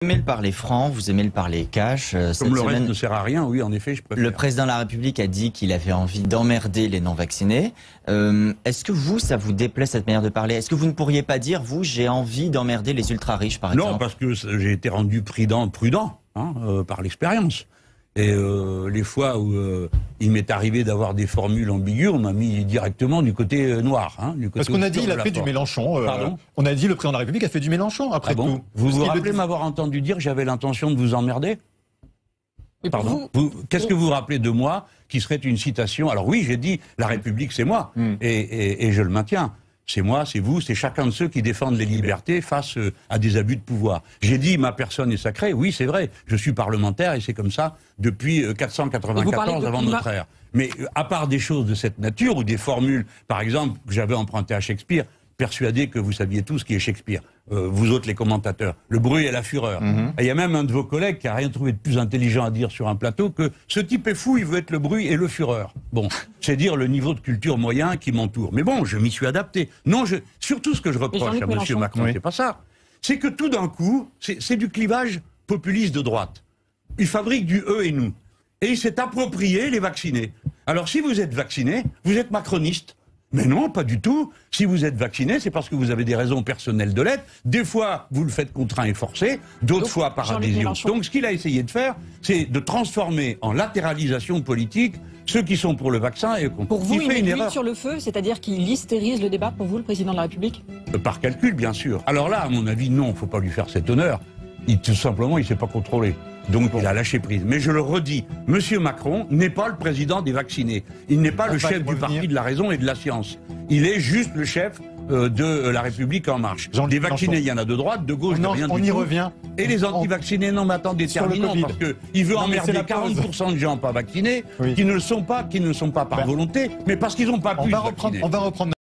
Vous aimez le parler franc, vous aimez le parler cash. Comme le reste ne sert à rien, oui, en effet, je préfère. Le président de la République a dit qu'il avait envie d'emmerder les non-vaccinés. Est-ce que vous, ça vous déplaît cette manière de parler? Est-ce que vous ne pourriez pas dire, vous, j'ai envie d'emmerder les ultra-riches, par exemple? Non, parce que j'ai été rendu prudent par l'expérience. Et les fois où il m'est arrivé d'avoir des formules ambiguës, on m'a mis directement du côté noir. Parce qu'on a dit il a fait du Mélenchon. On a dit le président de la République a fait du Mélenchon, après tout. Vous vous rappelez m'avoir entendu dire que j'avais l'intention de vous emmerder? Pardon. Qu'est-ce que vous vous rappelez de moi qui serait une citation? Alors oui, j'ai dit la République c'est moi, et je le maintiens. C'est moi, c'est vous, c'est chacun de ceux qui défendent les libertés face à des abus de pouvoir. J'ai dit ma personne est sacrée, oui c'est vrai, je suis parlementaire et c'est comme ça depuis 494 avant notre ère. Mais à part des choses de cette nature ou des formules, par exemple, que j'avais empruntées à Shakespeare, persuadé que vous saviez tous qui est Shakespeare, vous autres les commentateurs, le bruit et la fureur. Et il y a même un de vos collègues qui n'a rien trouvé de plus intelligent à dire sur un plateau que ce type est fou, il veut être le bruit et le fureur. Bon, c'est dire le niveau de culture moyen qui m'entoure. Mais bon, je m'y suis adapté. Non, surtout ce que je reproche à M. Macron, c'est pas ça. C'est que tout d'un coup, c'est du clivage populiste de droite. Il fabrique du eux et nous. Et il s'est approprié les vaccinés. Alors si vous êtes vacciné, vous êtes macroniste. Mais non, pas du tout. Si vous êtes vacciné, c'est parce que vous avez des raisons personnelles de l'être. Des fois, vous le faites contraint et forcé, d'autres fois par adhésion. Donc ce qu'il a essayé de faire, c'est de transformer en latéralisation politique ceux qui sont pour le vaccin et contre. Pour vous, il fait une erreur sur le feu, c'est-à-dire qu'il hystérise le débat pour vous, le président de la République? Par calcul, bien sûr. Alors là, à mon avis, non, il ne faut pas lui faire cet honneur. Tout simplement, il ne s'est pas contrôlé. Donc il a lâché prise. Mais je le redis, M. Macron n'est pas le président des vaccinés. Il n'est pas le chef du parti de la raison et de la science. Il est juste le chef de la République En Marche. Des vaccinés, il y en a de droite, de gauche, de rien du tout. On y revient. Et les anti-vaccinés, non mais attendez, terminons, parce qu'il veut emmerder 40% de gens pas vaccinés, qui ne le sont pas par volonté, mais parce qu'ils n'ont pas pu se vacciner. On va reprendre